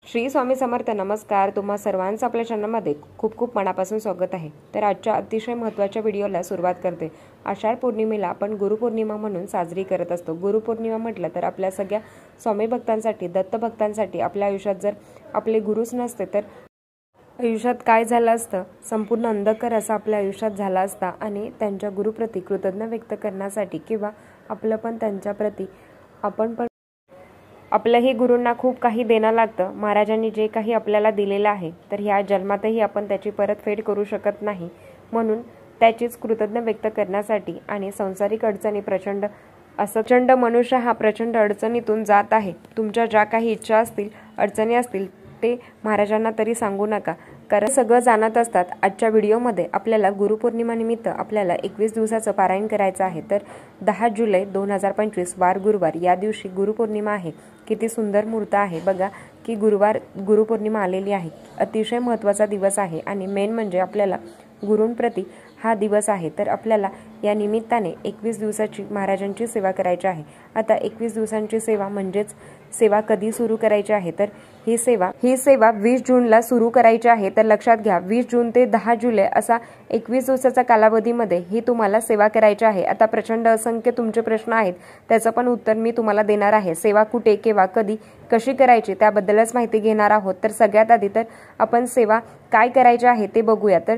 श्री स्वामी समर्थ. नमस्कार. तुम्हा सर्वांचं आपल्या चॅनलमध्ये खूप खूप मनापासून स्वागत आहे. तर आजच्या अतिशय महत्त्वाच्या व्हिडिओला सुरुवात करते. आषाढ पौर्णिमेला आपण गुरुपौर्णिमा म्हणून साजरी करत असतो. गुरुपौर्णिमा म्हटलं तर आपल्या सगळ्या स्वामी भक्तांसाठी, दत्त भक्तांसाठी आपल्या आयुष्यात जर आपले गुरुच नसते तर आयुष्यात काय झालं असतं, संपूर्ण अंधकार असा आपल्या आयुष्यात झाला असता. आणि त्यांच्या गुरुप्रती कृतज्ञ व्यक्त करण्यासाठी किंवा आपलं पण त्यांच्याप्रती आपण पण आपल्याही गुरूंना खूप काही देणं लागतं. महाराजांनी जे काही आपल्याला दिलेलं आहे तर ह्या जन्मातही आपण त्याची परतफेड करू शकत नाही. म्हणून त्याचीच कृतज्ञ व्यक्त करण्यासाठी आणि सांसारिक अडचणी प्रचंड मनुष्य हा प्रचंड अडचणीतून जात आहे. तुमच्या ज्या काही इच्छा असतील, अडचणी असतील ते महाराजांना तरी सांगू नका, कारण सगळं जाणत असतात. आजच्या व्हिडिओमध्ये आपल्याला गुरुपौर्णिमेनिमित्त आपल्याला 21 दिवसाचं पारायण करायचं आहे. तर 10 जुलै 2025 वार गुरुवार या दिवशी गुरुपौर्णिमा आहे. किती सुंदर मुहूर्त आहे बघा की गुरुपौर्णिमा आलेली आहे. अतिशय महत्त्वाचा दिवस आहे आणि मेन म्हणजे आपल्याला गुरूंप्रती हा दिवस आहे. तर आपल्याला या निमित्ताने 21 दिवसाची महाराजांची सेवा करायची आहे. आता 21 दिवसांची सेवा म्हणजेच सेवा कधी सुरू करायची आहे, तर ही सेवा 20 जूनला सुरू करायची आहे. तर लक्षात घ्या, 20 जून ते 10 जुलै असा 21 दिवसाच्या कालावधीमध्ये ही तुम्हाला सेवा करायची आहे. आता प्रचंड असंख्य तुमचे प्रश्न आहेत, त्याचं पण उत्तर मी तुम्हाला देणार आहे. सेवा कुठे, केव्हा, कधी, कशी करायची त्याबद्दलच माहिती घेणार आहोत. तर सगळ्यात आधी तर आपण सेवा काय करायची आहे ते बघूया. तर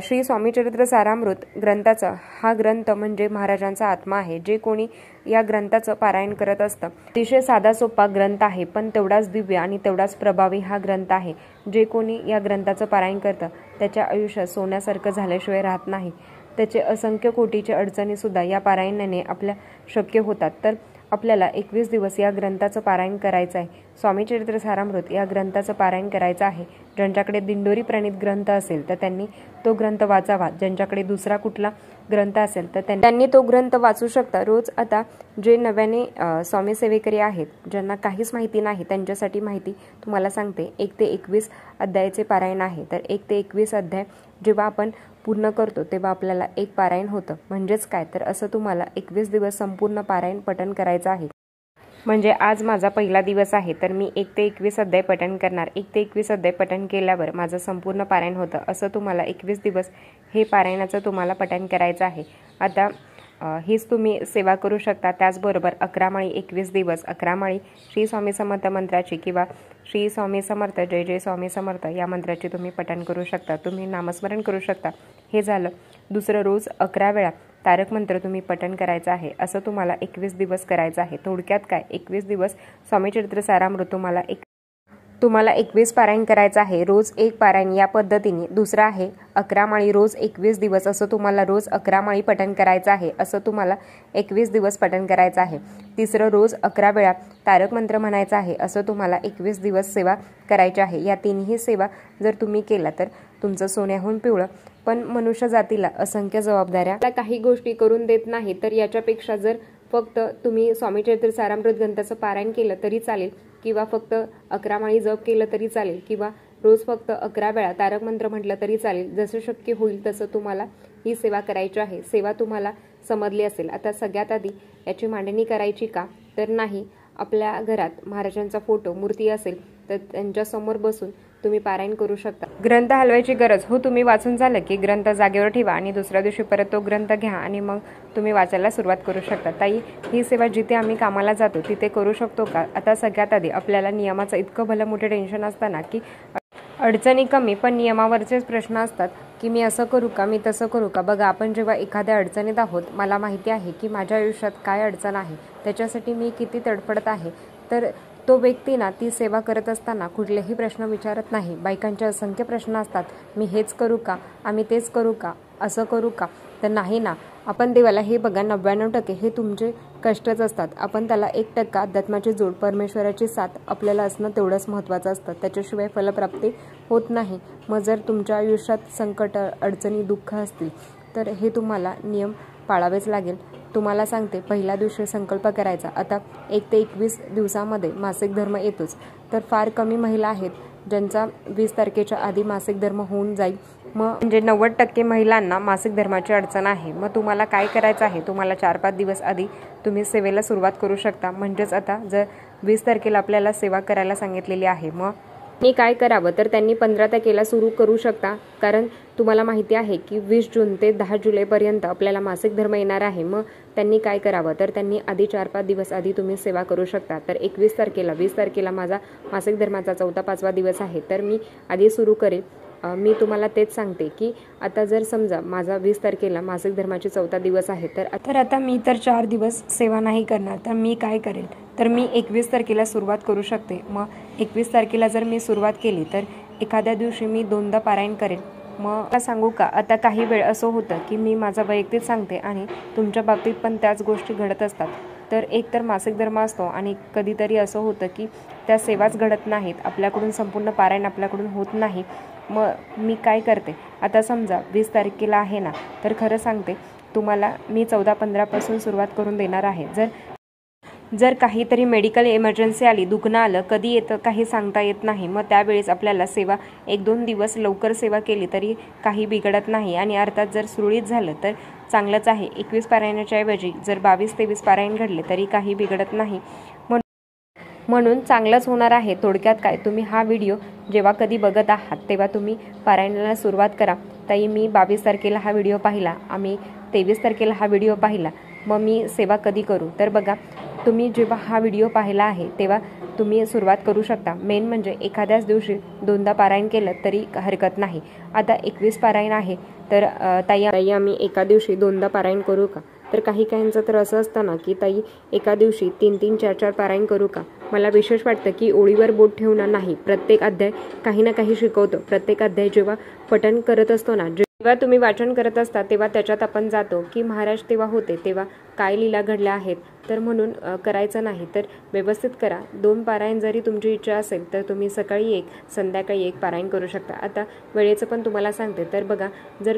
श्री स्वामी चरित्र सारामृत ग्रंथाचा हा ग्रंथ म्हणजे महाराजांचा आत्मा आहे. जे कोणी या ग्रंथाचं पारायण करत असतं, अतिशय साधा सोपा ग्रंथ आहे, पण तेवढाच दिव्य आणि तेवढाच प्रभावी हा ग्रंथ आहे. जे कोणी या ग्रंथाचं पारायण करतं त्याच्या आयुष्यात सोन्यासारखं झाल्याशिवाय राहत नाही. त्याचे असंख्य कोटीचे अडचणी सुद्धा या पारायणाने आपल्या शक्य होतात. तर आपल्याला 21 दिवस या ग्रंथाचं पारायण करायचं आहे. स्वामी चरित्र सारामृत या ग्रंथाचं पारायण करायचं आहे. ज्यांच्याकडे दिंडोरी प्रणीत ग्रंथ असेल तर त्यांनी तो ग्रंथ वाचावा. ज्यांच्याकडे दुसरा कुठला ग्रंथ असेल तर त्यांनी तो ग्रंथ वाचू शकता. रोज आता जे नव्याने स्वामी सेवेकरी आहेत, ज्यांना काहीच माहिती नाही, त्यांच्यासाठी माहिती तुम्हाला सांगते. 1 ते 21 अध्यायाचे पारायण आहे. तर 1 ते 21 अध्याय जेव्हा आपण पूर्ण करतो तेव्हा आपल्याला एक पारायण होतं. म्हणजेच काय, तर असं तुम्हाला 21 दिवस संपूर्ण पारायण पठण करायचं आहे. म्हणजे आज माझा पहिला दिवस आहे तर मी 1 ते 21 अध्याय पठण करणार. 1 ते 21 अध्याय पठण केल्यावर माझं संपूर्ण पारायण होतं. असं तुम्हाला 21 दिवस हे पारायणाचं तुम्हाला पठण करायचं आहे. आता हीच तुम्ही सेवा करू शकता. त्याचबरोबर 11 माळी 21 दिवस 11 माळी श्री स्वामी समर्थ मंत्राची किंवा श्री स्वामी समर्थ, जय जय स्वामी समर्थ या मंत्राची तुम्ही पठण करू शकता. तुम्ही नामस्मरण करू शकता. हे झालं. दुसरं, रोज 11 वेळा तारक मंत्र तुम्ही पठण करायचं आहे. असं तुम्हाला 21 दिवस करायचं आहे. थोडक्यात काय, 21 दिवस स्वामी चरित्र सारामृत तुम्हाला 21 पारायण करायचं आहे. रोज एक पारायण या पद्धतीने. दुसरं आहे 11 माळी रोज 21 दिवस. असं तुम्हाला रोज 11 माळी पठण करायचं आहे. असं तुम्हाला 21 दिवस पठण करायचं आहे. तिसरं, रोज 11 वेळा तारक मंत्र म्हणायचं आहे. असं तुम्हाला 21 दिवस सेवा करायची आहे. या तिन्ही सेवा जर तुम्ही केला तर तुमचं सोन्याहून पिवळं. पण मनुष्य जातीला असंख्य जबाबदाऱ्या, काही गोष्टी करून देत नाही. तर याच्यापेक्षा जर फक्त तुम्ही स्वामी चरित्र सारामृत ग्रंथाचं पारायण केलं तरी चालेल, किंवा फक्त 11 माळी जप केलं तरी चालेल, किंवा रोज फक्त 11 वेळा तारक मंत्र म्हटलं तरी चालेल. जसं शक्य होईल तसं तुम्हाला ही सेवा करायची आहे. सेवा तुम्हाला समजली असेल. आता सगळ्यात आधी याची मांडणी करायची का, तर नाही. आपल्या घरात महाराजांचा फोटो, मूर्ती असेल तर त्यांच्यासमोर बसून तुम्ही पारायण करू शकता. ग्रंथ हलवायची गरज हो, तुम्ही वाचून झालं की ग्रंथ जागेवर ठेवा आणि दुसऱ्या दिवशी परत तो ग्रंथ घ्या आणि मग तुम्ही वाचायला सुरुवात करू शकता. ताई, ही सेवा जिथे आम्ही कामाला जातो तिथे करू शकतो का? आता सगळ्यात आधी आपल्याला नियमाचं इतकं भलं मोठे टेन्शन असताना की अडचणी कमी पण नियमावरचेच प्रश्न असतात की मी असं करू का, मी तसं करू का. बघा, आपण जेव्हा एखाद्या अडचणीत आहोत, मला माहिती आहे की माझ्या आयुष्यात काय अडचण आहे, त्याच्यासाठी मी किती तडफडत आहे, तर तो व्यक्ती ना ती सेवा करत असताना कुठलेही प्रश्न विचारत नाही. बायकांचे असंख्य प्रश्न असतात, मी हेच करू का, आम्ही तेच करू का, असं करू का. तर नाही ना, आपण देवाला हे बघा 99% हे तुमचे कष्टच असतात. आपण त्याला 1% अध्यात्माची जोड, परमेश्वराची साथ आपल्याला असणं तेवढंच महत्त्वाचं असतं. त्याच्याशिवाय फलप्राप्ती होत नाही. मग जर तुमच्या आयुष्यात संकट, अडचणी, दुःख असतील तर हे तुम्हाला नियम पाळावेच लागेल. तुम्हाला सांगते, पहिल्या दिवशी संकल्प करायचा. आता 1 ते 21 दिवसामध्ये मासिक धर्म येतोच. तर फार कमी महिला आहेत ज्यांचा 20 तारखेच्या आधी मासिक धर्म होऊन जाईल. मग म्हणजे 90% महिलांना मासिक धर्माची अडचण आहे। मग तुम्हाला काय करायचं आहे, तुम्हाला 4-5 दिवस आधी तुम्ही सेवेला सुरुवात करू शकता। म्हणजेच आता जर 20 तारखेला आपल्याला सेवा करायला सांगितलेली आहे, मग मी काय करावं तर त्यांनी 15 तारखेला सुरू करू शकता, कारण तुम्हाला माहिती आहे की 20 जून ते 10 जुलैपर्यंत आपल्याला मासिक धर्म येणार आहे। मग त्यांनी काय करावं तर त्यांनी आधी 4-5 दिवस आधी तुम्ही सेवा करू शकता। तर 21 तारखेला 20 तारखेला माझा मासिक धर्माचा 4था-5वा दिवस आहे, तर मी आधी सुरू करेल। मी तुम्हाला तेच सांगते की आता जर समजा माझा 20 तारखेला मासिक धर्माची 4था दिवस आहे, तर आता मी तर 4 दिवस सेवा नाही करणार, तर मी काय करेल तर मी 21 तारखेला सुरुवात करू शकते। मग 21 तारखेला जर मी सुरुवात केली तर एखाद्या दिवशी मी 2दा पारायण करेन। मग मला सांगू का, आता काही वेळ असं होतं की मी माझा वैयक्तिक सांगते आणि तुमच्या बाबतीत पण त्याच गोष्टी घडत असतात। तर एक तर मासिक धर्म असतो आणि कधीतरी असं होतं की त्या सेवाच घडत नाहीत, आपल्याकडून संपूर्ण पारायण आपल्याकडून होत नाही। मग मी काय करते, आता समजा 20 तारखेला आहे ना, तर खरं सांगते तुम्हाला मी 14-15 पासून सुरुवात करून देणार आहे। जर काहीतरी मेडिकल इमर्जन्सी आली, दुखणं आलं, कधी येतं काही सांगता येत नाही, मग त्यावेळेस आपल्याला सेवा 1-2 दिवस लवकर सेवा केली तरी काही बिघडत नाही आणि अर्थात जर सुरळीत झालं तर चांगलंच आहे। 21 पारायणाच्या ऐवजी जर 22-23 पारायण घडले तरी काही बिघडत नाही, म्हणून चांगलंच होणार आहे। थोडक्यात काय, तुम्ही हा व्हिडिओ जेव्हा कधी बघत आहात तेव्हा तुम्ही पारायणाला सुरुवात करा। ताई मी 22 तारखेला हा व्हिडिओ पाहिला, आम्ही 23 तारखेला हा व्हिडिओ पाहिला, मग मी सेवा कधी करू, तर बघा तुम्ही जेव्हा हा व्हिडिओ पाहिला आहे तेव्हा तुम्ही सुरुवात करू शकता। मेन म्हणजे एखाद्याच दिवशी 2दा पारायण केलं तरी हरकत नाही। आता 21 पारायण आहे, तर ताई आम्ही एका दिवशी 2दा पारायण करू का, तर काही काहींचं तर असं असतं ना की ताई एका दिवशी 3-3, 4-4 पारायण करू का। मला विशेष वाटतं की ओळीवर बोट ठेवणं नाही, प्रत्येक अध्याय काही ना काही शिकवतो। प्रत्येक अध्याय जेव्हा पठण करत असतो ना, जेव्हा तुम्ही वाचन करत असता तेव्हा त्याच्यात आपण जातो की महाराज तेव्हा होते तेव्हा काय लीला घडल्या आहेत, तर म्हणून करायचं नाही तर व्यवस्थित करा। 2 पारायण जरी तुमची इच्छा असेल तर तुम्ही सकाळी 1, संध्याकाळी 1 पारायण करू शकता। आता वेळेचं पण तुम्हाला सांगते, तर बघा जर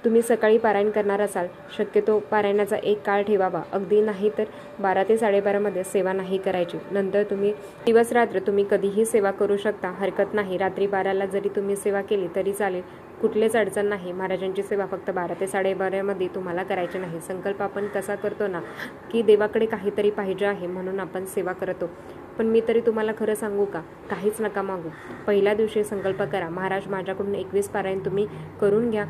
तुम्ही सकाळी पारायण करणार असाल, शक्यतो पारायणाचा एक काळ ठेवावा, अगदी नाही तर 12 ते 12:30 मध्ये सेवा नाही करायची। नंतर तुम्ही दिवस रात्र तुम्ही कधीही सेवा करू शकता, हरकत नाही। रात्री 12ला जरी तुम्ही सेवा केली तरी चालेल, कुठलेच अडचण नाही। महाराजांची सेवा फक्त 12 ते 12:30 मध्ये तुम्हाला करायची नाही। संकल्प आपण कसा करतो ना की देवाकडे काहीतरी पाहिजे आहे म्हणून आपण सेवा करतो, पण मी तरी तुम्हाला खरं सांगू का, काहीच नका मागू। पहिल्या दिवशी संकल्प करा, महाराज माझ्याकडून 21 पारायण तुम्ही करून घ्या,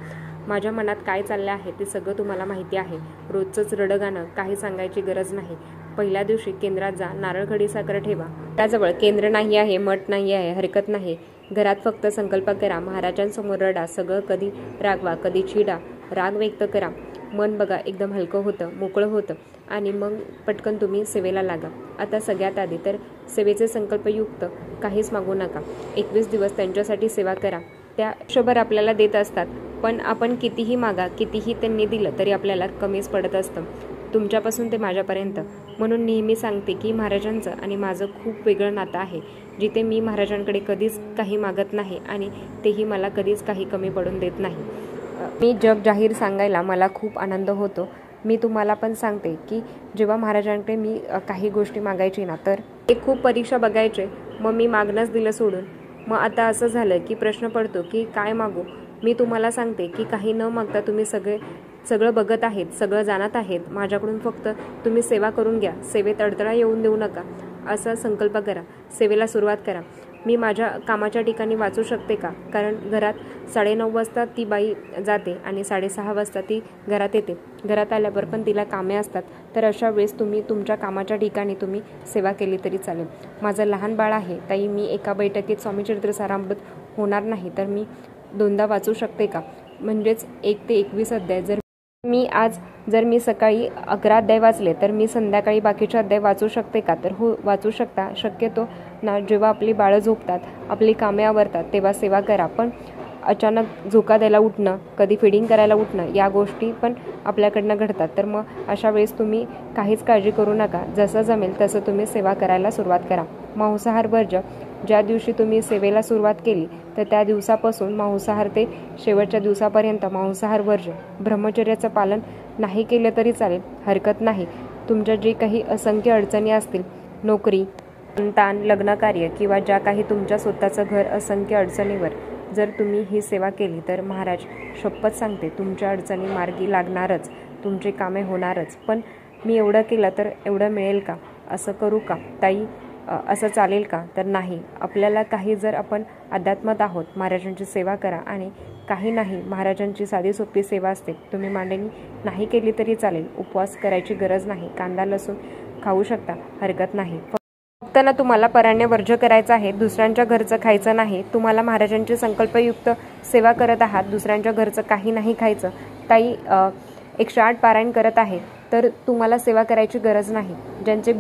माझ्या मनात काय चाललं आहे ते सगळं तुम्हाला माहिती आहे। रोजचंच रडगाणं काही सांगायची गरज नाही। पहिल्या दिवशी केंद्रात जा, नारळ खडी साखर ठेवा, त्याजवळ केंद्र नाही आहे, मठ नाही आहे, हरकत नाही। घरात फक्त संकल्प करा, महाराजांसमोर रडा, सगळं कधी रागवा, कधी चिडा, राग व्यक्त करा। मन बघा एकदम हलकं होतं, मोकळं होतं आणि मग पटकन तुम्ही सेवेला लागा। आता सगळ्यात आधी तर सेवेचे संकल्पयुक्त काहीच मागू नका। 21 दिवस त्यांच्यासाठी सेवा करा, त्या आयुष्यभर आपल्याला देत असतात, पण आपण कितीही मागा, कितीही त्यांनी दिलं तरी आपल्याला कमीच पडत असतं, तुमच्यापासून ते माझ्यापर्यंत। म्हणून नेहमी सांगते की महाराजांचं आणि माझं खूप वेगळं नातं आहे, जिथे मी महाराजांकडे कधीच काही मागत नाही आणि तेही मला कधीच काही कमी पडून देत नाही। मी जग जाहीर सांगायला मला खूप आनंद होतो। मी तुम्हाला पण सांगते की जेव्हा महाराजांकडे मी काही गोष्टी मागायची ना, तर ते खूप परीक्षा बघायचे, मग मी मागणंच दिलं सोडून। मग आता असं झालं की प्रश्न पडतो की काय मागू। मी तुम्हाला सांगते की काही न मागता तुम्ही सगळं बघत आहेत, सगळं जाणत आहेत, माझ्याकडून फक्त तुम्ही सेवा करून घ्या, सेवेत अडथळा येऊन देऊ नका, असा संकल्प करा, सेवेला सुरुवात करा। मी माझ्या कामाच्या ठिकाणी वाचू शकते का, कारण घरात 9:30 वाजता ती बाई जाते आणि 6:30 वाजता ती घरात येते, घरात आल्यावर पण तिला कामे असतात, तर अशा वेळेस तुम्ही तुमच्या कामाच्या ठिकाणी तुम्ही सेवा केली तरी चालेल। माझं लहान बाळ आहे ताई, मी एका बैठकीत स्वामीचरित्र सारामृत होणार नाही, तर मी 2दा वाचू शकते का, म्हणजेच 1 ते 21 अध्याय। जर मी सकाळी 11 अध्याय वाचले तर मी संध्याकाळी बाकीचे अध्याय वाचू शकते का, तर हो वाचू शकता। शक्यतो ना जेव्हा आपली बाळं झोपतात, आपली कामे आवरतात तेव्हा सेवा करा, पण अचानक झोका द्यायला उठणं, कधी फिडिंग करायला उठणं, या गोष्टी पण आपल्याकडनं घडतात, तर मग अशा वेळेस तुम्ही काहीच काळजी करू नका, जसं जमेल तसं तुम्ही सेवा करायला सुरुवात करा। मांसाहार वर्ज्य, ज्या दिवशी तुम्ही सेवेला सुरुवात केली तर त्या दिवसापासून मांसाहार ते शेवटच्या दिवसापर्यंत मांसाहार वर्ज्य। ब्रह्मचर्याचं पालन नाही केलं तरी चालेल, हरकत नाही। तुमच्या जे काही असंख्य अडचणी असतील, नोकरी, संतान, लग्नकार्य किंवा ज्या काही तुमच्या स्वतःचं घर, असंख्य अडचणीवर जर तुम्ही ही सेवा केली तर महाराज शपथ सांगते तुमच्या अडचणी मार्गी लागणारच, तुमचे कामे होणारच. पण मी एवढं केलं तर एवढं मिळेल का? असं करू का ताई? असं चालेल का? तर नाही. आपल्याला काही जर आपण अध्यात्मात आहोत, महाराजांची सेवा करा. आणि काही नाही, महाराजांची साधी सोपी सेवा असते. तुम्ही मांडणी नाही केली तरी चालेल, उपवास करायची गरज नाही, कांदा लसूण खाऊ शकता, हरकत नाही. फक्त ना तुम्हाला पराण्य वर्ज्य करायचं आहे, दुसऱ्यांच्या घरचं खायचं नाही. तुम्हाला महाराजांची संकल्पयुक्त सेवा करत आहात, दुसऱ्यांच्या घरचं काही नाही खायचं. ताई 108 पारायण करत आहे तर तुम्हाला सेवा करायची गरज नाही. ज्यांचे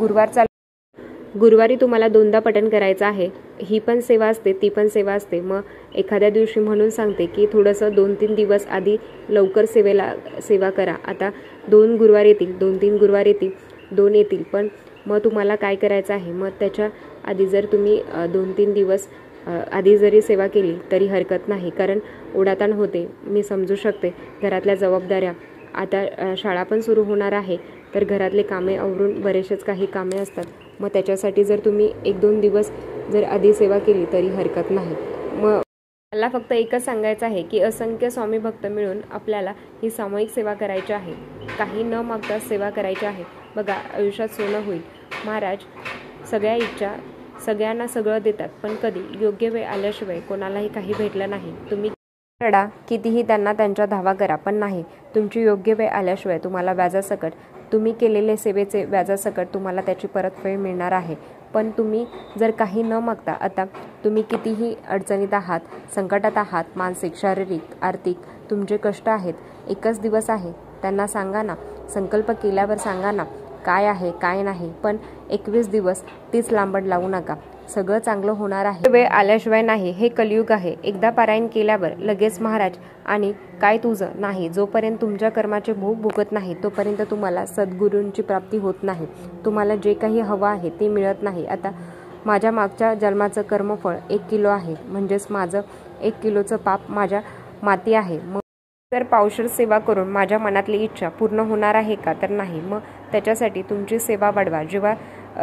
गुरुवारी तुम्हाला 2दा पठण करायचं आहे, ही पण सेवा असते, ती पण सेवा असते. मग एखाद्या दिवशी म्हणून सांगते की थोडंसं 2-3 दिवस आधी लवकर सेवा करा. आता 2 गुरुवार येतील, 2-3 गुरुवार येतील, 2 येतील, पण मग तुम्हाला काय करायचं आहे? मग त्याच्या आधी जर तुम्ही 2-3 दिवस आधी जरी सेवा केली तरी हरकत नाही, कारण ओढाताण होते. मी समजू शकते, घरातल्या जबाबदाऱ्या, आता शाळा पण सुरू होणार आहे, तर घरातले कामे आवरून बरेचसेच काही कामे असतात. मग त्याच्यासाठी जर तुम्ही 1-2 दिवस जर आधी सेवा केली तरी हरकत नाही. मग मला फक्त एकच सांगायचं आहे की असंख्य स्वामी भक्त मिळून आपल्याला ही सामूहिक सेवा करायची आहे, काही न मागता सेवा करायची आहे. बघा, आयुष्यात सोनं होईल. महाराज सगळ्या इच्छा, सगळ्यांना सगळं देतात, पण कधी योग्य वेळ आल्याशिवाय कोणालाही काही भेटलं नाही. तुम्ही रडा, कितीही त्यांना त्यांच्या धावा करा, पण नाही, तुमची योग्य वेळ आल्याशिवाय तुम्हाला व्याजासकट, तुम्ही केलेले सेवेचे व्याजासकट तुम्हाला त्याची परतफेड मिळणार आहे. पण तुम्ही जर काही न मागता, आता तुम्ही कितीही अडचणीत आहात, संकटात आहात, मानसिक, शारीरिक, आर्थिक, तुमचे कष्ट आहेत, एकच दिवस आहे, त्यांना सांगा ना, संकल्प केल्यावर सांगा ना काय आहे काय नाही. पण 21 दिवस तीच लांबड लावू नका, सगळं चांगलं होणार आहे. वेळ आल्याशिवाय नाही, हे कलियुग आहे. एकदा पारायण केल्यावर लगेच महाराज आणि काय तुझं नाही, जोपर्यंत तुमच्या कर्माचे भोग भुगत नाही तोपर्यंत तुम्हाला सद्गुरूंची प्राप्ती होत नाही. तुम्हाला जे काही हवं आहे ते मिळत नाही. आता माझ्या मागच्या जन्माचं कर्मफळ 1 किलो आहे, म्हणजेच माझं 1 किलोचं पाप माझ्या माती आहे. मग तर पावशर सेवा करून माझ्या मनातली इच्छा पूर्ण होणार आहे का? तर नाही. मग त्याच्यासाठी तुमची सेवा वाढवा. जेव्हा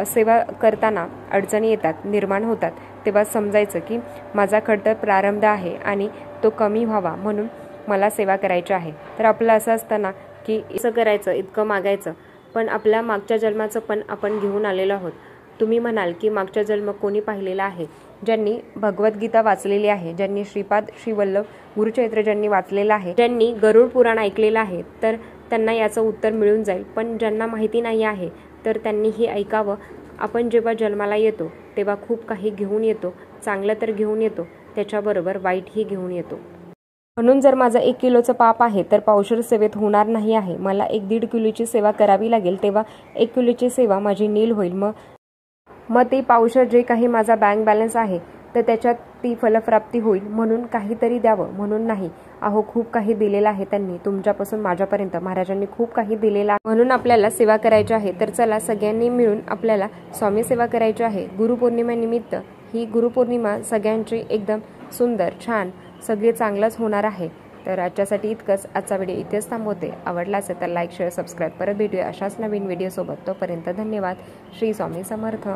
सेवा करताना अडचणी येतात, निर्माण होतात, तेव्हा समजायचं की माझा खडतर प्रारंभ आहे आणि तो कमी व्हावा म्हणून मला सेवा करायची आहे. तर आपलं असं असतं ना की असं करायचं, इतकं मागायचं, पण आपल्या मागच्या जन्माचं पण आपण घेऊन आलेलो आहोत. तुम्ही म्हणाल की मागच्या जन्म कोणी पाहिलेला आहे? ज्यांनी भगवद्गीता वाचलेली आहे, ज्यांनी श्रीपाद श्रीवल्लभ गुरुचरित्र ज्यांनी वाचलेलं आहे, ज्यांनी गरुड पुराण ऐकलेलं आहे, तर त्यांना याचं उत्तर मिळून जाईल. पण ज्यांना माहिती नाही आहे तर त्यांनी हे ऐकावं. आपण जेव्हा जन्माला येतो तेव्हा खूप काही घेऊन येतो, चांगलं तर घेऊन येतो, त्याच्याबरोबर वाईटही घेऊन येतो. म्हणून जर माझं 1 किलोचं पाप आहे तर पावशर सेवेत होणार नाही आहे. मला 1-1.5 किलोची सेवा करावी लागेल, तेव्हा 1 किलोची सेवा माझी नील होईल. मग ते पावशर जे काही माझा बँक बॅलन्स आहे तर त्याच्यात ती फलप्राप्ती होईल. म्हणून काहीतरी द्यावं म्हणून नाही. अहो, खूप काही दिलेलं आहे त्यांनी, तुमच्यापासून माझ्यापर्यंत महाराजांनी खूप काही दिलेलं आहे. म्हणून आपल्याला सेवा करायची आहे. तर चला, सगळ्यांनी मिळून आपल्याला स्वामी सेवा करायची आहे. गुरुपौर्णिमेनिमित्त ही गुरुपौर्णिमा सगळ्यांची एकदम सुंदर, छान, सगळे चांगलंच होणार आहे. तर आजच्यासाठी इतकंच. आजचा व्हिडिओ इथेच थांबवते. आवडला असेल तर लाईक, शेअर, सबस्क्राईब. परत भेटूया अशाच नवीन व्हिडिओसोबत. तोपर्यंत धन्यवाद. श्री स्वामी समर्थ.